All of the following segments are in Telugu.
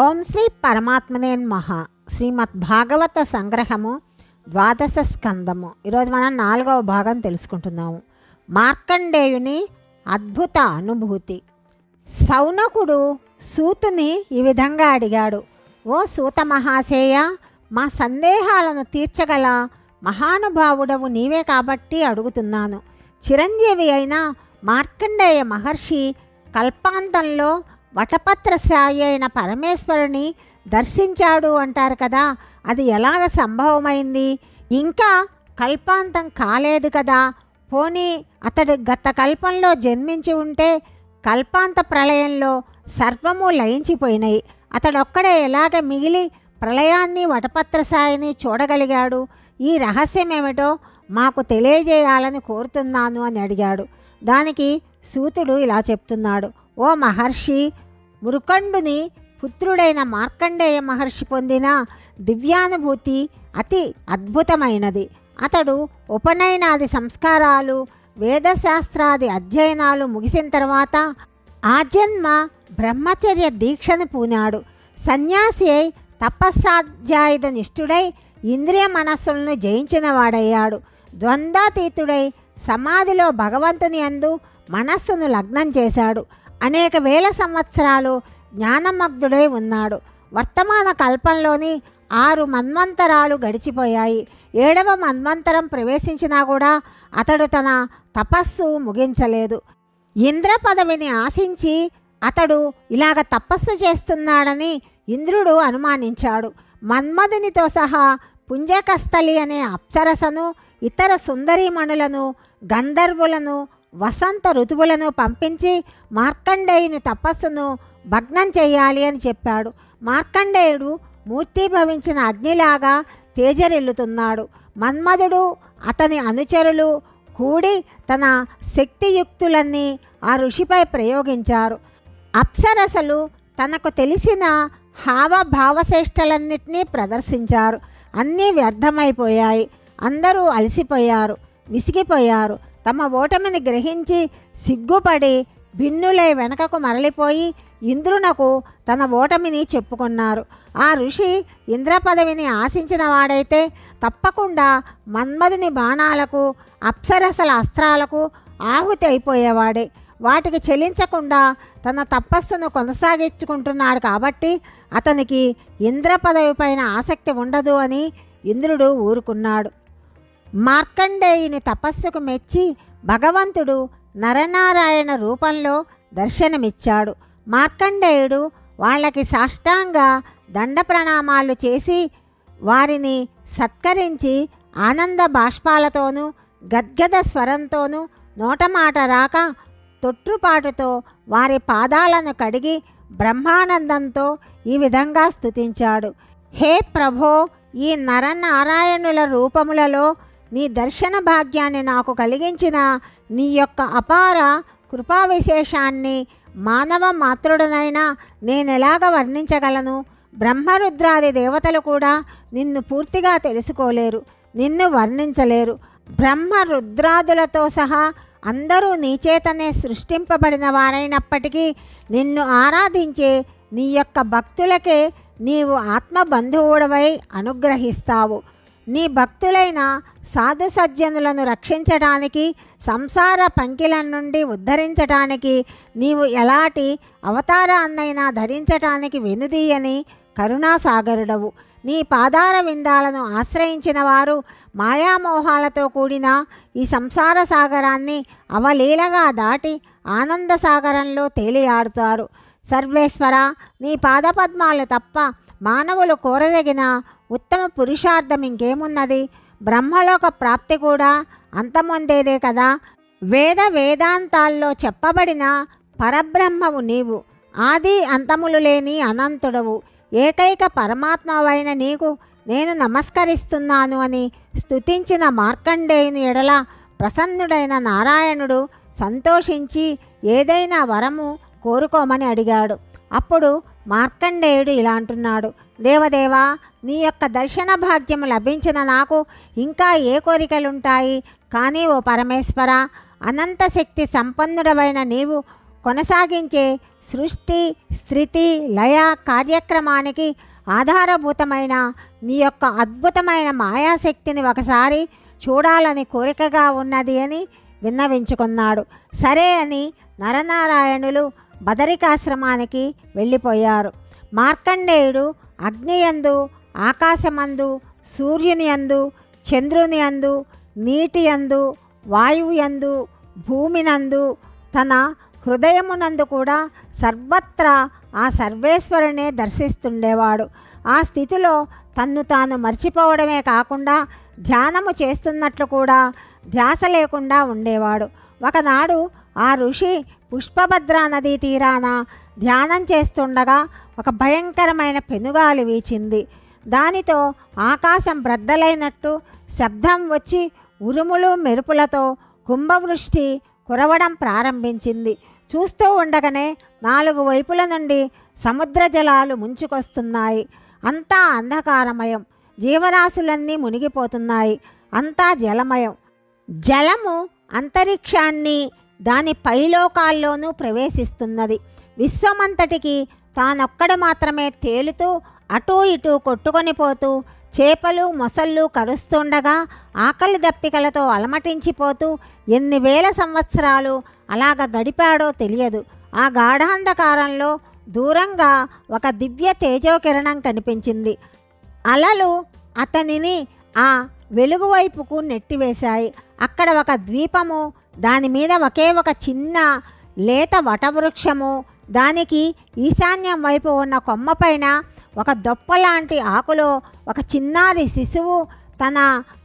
ఓం శ్రీ పరమాత్మనే నమః. శ్రీమద్భాగవత సంగ్రహము ద్వాదశ స్కందము. ఈరోజు మనం 4వ భాగం తెలుసుకుంటున్నాము. మార్కండేయుని అద్భుత అనుభూతి. సౌనకుడు సూతుని ఈ విధంగా అడిగాడు. ఓ సూత మహాశయ, మా సందేహాలను తీర్చగల మహానుభావుడవు నీవే కాబట్టి అడుగుతున్నాను. చిరంజీవి అయిన మార్కండేయ మహర్షి కల్పాంతంలో వటపత్రశాయి అయిన పరమేశ్వరుని దర్శించాడు అంటారు కదా, అది ఎలాగ సంభవమైంది? ఇంకా కల్పాంతం కాలేదు కదా. పోనీ అతడు గత కల్పంలో జన్మించి ఉంటే కల్పాంత ప్రళయంలో సర్వము లయించిపోయినాయి. అతడొక్కడే ఎలాగ మిగిలి ప్రళయాన్ని వటపత్రశాయిని చూడగలిగాడు? ఈ రహస్యం ఏమిటో మాకు తెలియజేయాలని కోరుతున్నాను అని అడిగాడు. దానికి సూతుడు ఇలా చెప్తున్నాడు. ఓ మహర్షి, మృకండుని పుత్రుడైన మార్కండేయ మహర్షి పొందిన దివ్యానుభూతి అతి అద్భుతమైనది. అతడు ఉపనయనాది సంస్కారాలు, వేదశాస్త్రాది అధ్యయనాలు ముగిసిన తర్వాత ఆజన్మ బ్రహ్మచర్య దీక్షను పూనాడు. సన్యాసి అయి తపస్సాధ్యాయుధ నిష్ఠుడై ఇంద్రియ మనస్సులను జయించిన వాడయ్యాడు. ద్వంద్వాతీతుడై సమాధిలో భగవంతుని యందు మనస్సును లగ్నం చేశాడు. అనేక వేల సంవత్సరాలు జ్ఞానమగ్ధుడై ఉన్నాడు. వర్తమాన కల్పంలోని 6 మన్వంతరాలు గడిచిపోయాయి. 7వ మన్వంతరం ప్రవేశించినా కూడా అతడు తన తపస్సు ముగించలేదు. ఇంద్ర పదవిని ఆశించి అతడు ఇలాగ తపస్సు చేస్తున్నాడని ఇంద్రుడు అనుమానించాడు. మన్మధునితో సహా పుంజకస్థలి అనే అప్సరసను, ఇతర సుందరీమణులను, గంధర్వులను, వసంత ఋతువులను పంపించి మార్కండేయుని తపస్సును భగ్నం చేయాలి అని చెప్పాడు. మార్కండేయుడు మూర్తీభవించిన అగ్నిలాగా తేజరిల్లుతున్నాడు. మన్మధుడు అతని అనుచరులు కూడి తన శక్తియుక్తులన్నీ ఆ ఋషిపై ప్రయోగించారు. అప్సరసలు తనకు తెలిసిన హావభావశ్రేష్టలన్నింటినీ ప్రదర్శించారు. అన్నీ వ్యర్థమైపోయాయి. అందరూ అలసిపోయారు, విసిగిపోయారు. తమ ఓటమిని గ్రహించి సిగ్గుపడి భిన్నులై వెనకకు మరలిపోయి ఇంద్రునకు తన ఓటమిని చెప్పుకున్నారు. ఆ ఋషి ఇంద్ర పదవిని ఆశించిన వాడైతే తప్పకుండా మన్మధుని బాణాలకు, అప్సరసల అస్త్రాలకు ఆహుతి అయిపోయేవాడే. వాటికి చెలించకుండా తన తపస్సును కొనసాగించుకుంటున్నాడు కాబట్టి అతనికి ఇంద్ర పదవి పైన ఆసక్తి ఉండదు అని ఇంద్రుడు ఊరుకున్నాడు. మార్కండేయుని తపస్సుకు మెచ్చి భగవంతుడు నరనారాయణ రూపంలో దర్శనమిచ్చాడు. మార్కండేయుడు వాళ్ళకి సాష్టాంగ దండ ప్రణామాలు చేసి వారిని సత్కరించి ఆనంద బాష్పాలతోనూ గద్గద స్వరంతోనూ నోటమాట రాక తొట్రుపాటుతో వారి పాదాలను కడిగి బ్రహ్మానందంతో ఈ విధంగా స్తుతించాడు. హే ప్రభో, ఈ నరనారాయణుల రూపములలో నీ దర్శన భాగ్యాన్ని నాకు కలిగించిన నీ యొక్క అపార కృపా విశేషాన్ని మానవ మాతృడనైనా నేనెలాగ వర్ణించగలను? బ్రహ్మరుద్రాది దేవతలు కూడా నిన్ను పూర్తిగా తెలుసుకోలేరు, నిన్ను వర్ణించలేరు. బ్రహ్మరుద్రాదులతో సహా అందరూ నీచేతనే సృష్టింపబడిన వారైనప్పటికీ నిన్ను ఆరాధించే నీ యొక్క భక్తులకే నీవు ఆత్మబంధువుడవై అనుగ్రహిస్తావు. నీ భక్తులైన సాధు సజ్జనులను రక్షించడానికి, సంసార పంకిల నుండి ఉద్ధరించటానికి నీవు ఎలాంటి అవతారాన్నైనా ధరించటానికి వెనుదీయని కరుణాసాగరుడవు. నీ పాదార విందాలను ఆశ్రయించిన వారు మాయామోహాలతో కూడిన ఈ సంసార సాగరాన్ని అవలీలగా దాటి ఆనంద సాగరంలో తేలియాడుతారు. సర్వేశ్వర, నీ పాదపద్మాలు తప్ప మానవులు కోరదగిన ఉత్తమ పురుషార్థం ఇంకేమున్నది? బ్రహ్మలోక ప్రాప్తి కూడా అంతమొందేదే కదా. వేదాంతాల్లో చెప్పబడిన పరబ్రహ్మవు నీవు. ఆది అంతములు లేని అనంతుడవు. ఏకైక పరమాత్మవైన నీకు నేను నమస్కరిస్తున్నాను అని స్తుతించిన మార్కండేయుని ఎడల ప్రసన్నుడైన నారాయణుడు సంతోషించి ఏదైనా వరము కోరుకోమని అడిగాడు. అప్పుడు మార్కండేయుడు ఇలా అంటున్నాడు. దేవదేవా, నీ యొక్క దర్శన భాగ్యము లభించిన నాకు ఇంకా ఏ కోరికలుంటాయి? కానీ ఓ పరమేశ్వర, అనంత శక్తి సంపన్నుడవైన నీవు కొనసాగించే సృష్టి స్థితి లయ కార్యక్రమానికి ఆధారభూతమైన నీ యొక్క అద్భుతమైన మాయాశక్తిని ఒకసారి చూడాలని కోరికగా ఉన్నది అని విన్నవించుకున్నాడు. సరే అని నరనారాయణులు బదరికాశ్రమానికి వెళ్ళిపోయారు. మార్కండేయుడు అగ్నియందు, ఆకాశమందు, సూర్యుని యందు, చంద్రుని యందు, నీటి యందు, వాయువు యందు, భూమినందు, తన హృదయమునందు కూడా సర్వత్రా ఆ సర్వేశ్వరునే దర్శిస్తుండేవాడు. ఆ స్థితిలో తన్ను తాను మర్చిపోవడమే కాకుండా ధ్యానము చేస్తున్నట్లు కూడా ధ్యాస లేకుండా ఉండేవాడు. ఒకనాడు ఆ ఋషి పుష్పభద్రా నదీ తీరాన ధ్యానం చేస్తుండగా ఒక భయంకరమైన పెనుగాలి వీచింది. దానితో ఆకాశం బ్రద్దలైనట్టు శబ్దం వచ్చి ఉరుములు మెరుపులతో కుంభవృష్టి కురవడం ప్రారంభించింది. చూస్తూ ఉండగానే 4 వైపుల నుండి సముద్ర జలాలు ముంచుకొస్తున్నాయి. అంతా అంధకారమయం. జీవరాశులన్నీ మునిగిపోతున్నాయి. అంతా జలమయం. జలము అంతరిక్షాన్ని దాని పైలోకాల్లోనూ ప్రవేశిస్తున్నది. విశ్వమంతటికి తానొక్కడు మాత్రమే తేలుతూ అటూ ఇటూ కొట్టుకొని పోతూ చేపలు మొసళ్ళు కరుస్తుండగా ఆకలి దప్పికలతో అలమటించిపోతూ ఎన్ని వేల సంవత్సరాలు అలాగ గడిపాడో తెలియదు. ఆ గాఢాంధకారంలో దూరంగా ఒక దివ్య తేజోకిరణం కనిపించింది. అలలు అతనిని ఆ వెలుగు వైపుకు నెట్టివేశాయి. అక్కడ ఒక ద్వీపము, దాని మీద ఒకే ఒక చిన్న లేత వటవృక్షము, దానికి ఈశాన్యం వైపు ఉన్న కొమ్మపైన ఒక దొప్పలాంటి ఆకులో ఒక చిన్నారి శిశువు తన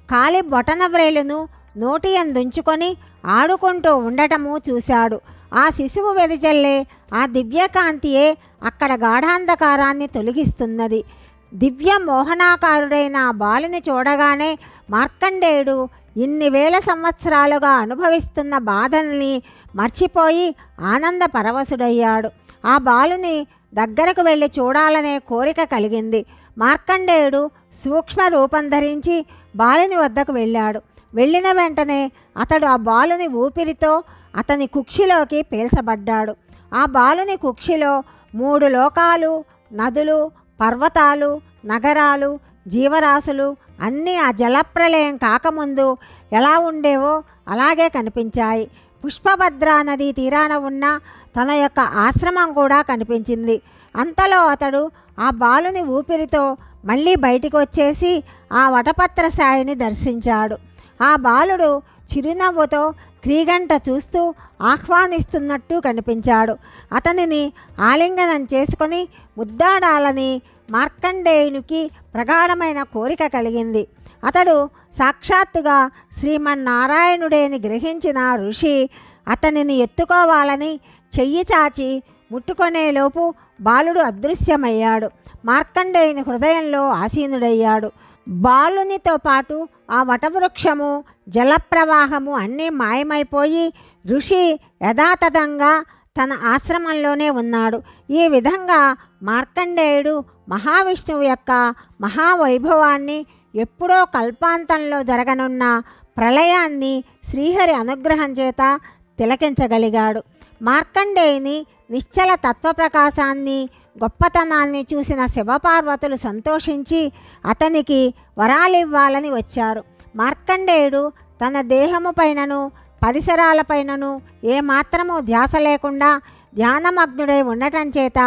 కాలి బొటన వ్రేలును నోటి యందుంచుకొని ఆడుకుంటూ ఉండటము చూశాడు. ఆ శిశువు వెదజల్లే ఆ దివ్యకాంతియే అక్కడ గాఢాంధకారాన్ని తొలగిస్తున్నది. దివ్య మోహనాకారుడైన ఆ బాలుని చూడగానే మార్కండేయుడు ఇన్ని వేల సంవత్సరాలుగా అనుభవిస్తున్న బాధల్ని మర్చిపోయి ఆనంద పరవశుడయ్యాడు. ఆ బాలుని దగ్గరకు వెళ్ళి చూడాలనే కోరిక కలిగింది. మార్కండేయుడు సూక్ష్మ రూపం ధరించి బాలుని వద్దకు వెళ్ళాడు. వెళ్ళిన వెంటనే అతడు ఆ బాలుని ఊపిరితో అతని కుక్షిలోకి పీల్చబడ్డాడు. ఆ బాలుని కుక్షిలో 3 లోకాలు, నదులు, పర్వతాలు, నగరాలు, జీవరాశులు అన్నీ ఆ జలప్రలయం కాకముందు ఎలా ఉండేవో అలాగే కనిపించాయి. పుష్పభద్రా నదీ తీరాన ఉన్న తన యొక్క ఆశ్రమం కూడా కనిపించింది. అంతలో అతడు ఆ బాలుని ఊపిరితో మళ్ళీ బయటికి వచ్చేసి ఆ వటపత్ర సాయిని దర్శించాడు. ఆ బాలుడు చిరునవ్వుతో క్రీగంట చూస్తూ ఆహ్వానిస్తున్నట్టు కనిపించాడు. అతనిని ఆలింగనం చేసుకొని ముద్దాడాలని మార్కండేయునికి ప్రగాఢమైన కోరిక కలిగింది. అతడు సాక్షాత్తుగా శ్రీమన్నారాయణుడేని గ్రహించిన ఋషి అతనిని ఎత్తుకోవాలని చెయ్యి చాచి ముట్టుకొనేలోపు బాలుడు అదృశ్యమయ్యాడు. మార్కండేయుని హృదయంలో ఆసీనుడయ్యాడు. బాలునితో పాటు ఆ వటవృక్షము, జలప్రవాహము అన్నీ మాయమైపోయి ఋషి యథాతథంగా తన ఆశ్రమంలోనే ఉన్నాడు. ఈ విధంగా మార్కండేయుడు మహావిష్ణువు యొక్క మహావైభవాన్ని, ఎప్పుడో కల్పాంతంలో జరగనున్న ప్రళయాన్ని శ్రీహరి అనుగ్రహం చేత తిలకించగలిగాడు. మార్కండేయుని నిశ్చల తత్వప్రకాశాన్ని, గొప్పతనాన్ని చూసిన శివపార్వతులు సంతోషించి అతనికి వరాలివ్వాలని వచ్చారు. మార్కండేయుడు తన దేహము పైనను పరిసరాలపైనను ఏమాత్రమూ ధ్యాస లేకుండా ధ్యానమగ్నుడై ఉండటం చేత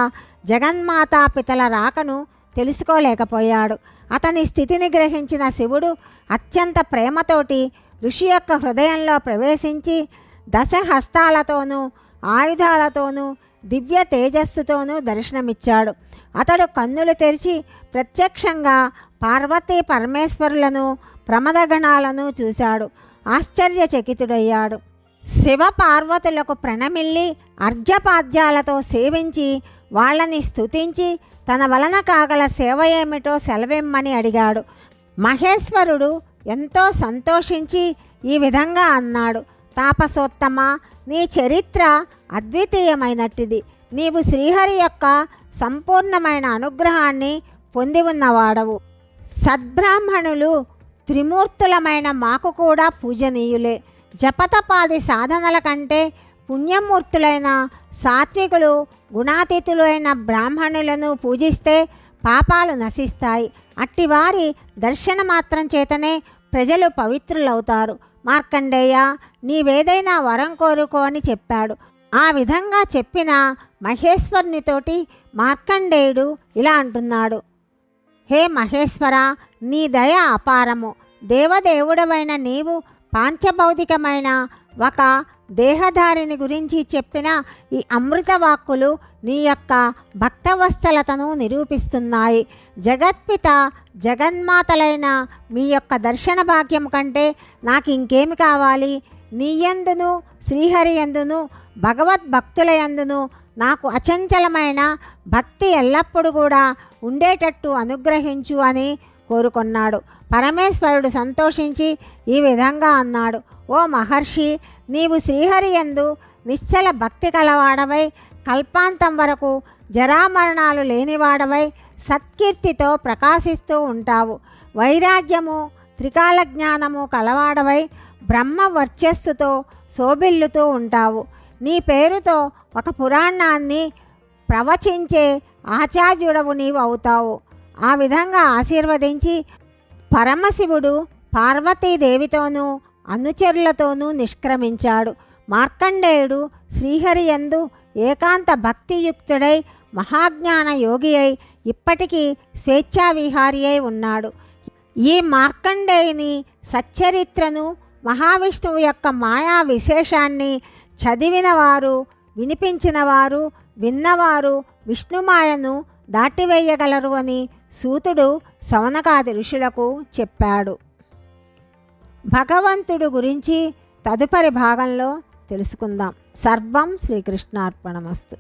జగన్మాతాపితల రాకను తెలుసుకోలేకపోయాడు. అతని స్థితిని గ్రహించిన శివుడు అత్యంత ప్రేమతోటి ఋషి యొక్క హృదయంలో ప్రవేశించి దశహస్తాలతోనూ ఆయుధాలతోనూ దివ్య తేజస్సుతోనూ దర్శనమిచ్చాడు. అతడు కన్నులు తెరిచి ప్రత్యక్షంగా పార్వతీ పరమేశ్వరులను, ప్రమదగణాలను చూశాడు. ఆశ్చర్యచకితుడయ్యాడు. శివ పార్వతులకు ప్రణమిల్లి అర్ఘ్యపాద్యాలతో సేవించి వాళ్ళని స్తుతించి తన వలన కాగల సేవ ఏమిటో సెలవిమ్మని అడిగాడు. మహేశ్వరుడు ఎంతో సంతోషించి ఈ విధంగా అన్నాడు: తాపసోత్తమ, నీ చరిత్ర అద్వితీయమైనట్టిది. నీవు శ్రీహరి యొక్క సంపూర్ణమైన అనుగ్రహాన్ని పొంది ఉన్నవాడవు. సద్బ్రాహ్మణులు త్రిమూర్తులమైన మాకు కూడా పూజనీయులే. జపతపాది సాధనల కంటే పుణ్యమూర్తులైన సాత్వికులు గుణాతీతులైన బ్రాహ్మణులను పూజిస్తే పాపాలు నశిస్తాయి. అట్టివారి దర్శన మాత్రం చేతనే ప్రజలు పవిత్రులవుతారు. మార్కండేయ, నీవేదైనా వరం కోరుకో అని చెప్పాడు. ఆ విధంగా చెప్పిన మహేశ్వరునితోటి మార్కండేయుడు ఇలా అంటున్నాడు: హే మహేశ్వర, నీ దయ అపారము. దేవదేవుడవైన నీవు పాంచభౌతికమైన ఒక దేహధారిని గురించి చెప్పిన ఈ అమృత వాక్కులు నీ యొక్క భక్తవత్సలతను నిరూపిస్తున్నాయి. జగత్పిత జగన్మాతలైన మీ యొక్క దర్శన భాగ్యం కంటే నాకు ఇంకేమి కావాలి? నీయందును శ్రీహరి యందును భగవద్భక్తుల యందును నాకు అచంచలమైన భక్తి ఎల్లప్పుడూ కూడా ఉండేటట్టు అనుగ్రహించు అని కోరుకున్నాడు. పరమేశ్వరుడు సంతోషించి ఈ విధంగా అన్నాడు: ఓ మహర్షి, నీవు శ్రీహరి యందు నిశ్చల భక్తి కలవాడవై కల్పాంతం వరకు జరామరణాలు లేనివాడవై సత్కీర్తితో ప్రకాశిస్తూ ఉంటావు. వైరాగ్యము త్రికాల జ్ఞానము కలవాడవై బ్రహ్మ వర్చస్సుతో శోభిల్లుతూ ఉంటావు. నీ పేరుతో ఒక పురాణాన్ని ప్రవచించే ఆచార్యుడవు నీవు అవుతావు. ఆ విధంగా ఆశీర్వదించి పరమశివుడు పార్వతీదేవితోనూ అనుచరులతోనూ నిష్క్రమించాడు. మార్కండేయుడు శ్రీహరి యందు ఏకాంత భక్తియుక్తుడై మహాజ్ఞాన యోగి అయి ఇప్పటికీ స్వేచ్ఛావిహారి అయి ఉన్నాడు. ఈ మార్కండేయుని సచ్చరిత్రను, మహావిష్ణువు యొక్క మాయా విశేషాన్ని చదివినవారు, వినిపించినవారు, విన్నవారు విష్ణుమాయను దాటివేయగలరు అని సూతుడు శౌనకాది ఋషులకు చెప్పాడు. భగవంతుడు గురించి తదుపరి భాగంలో తెలుసుకుందాం. సర్వం శ్రీకృష్ణార్పణమస్తు.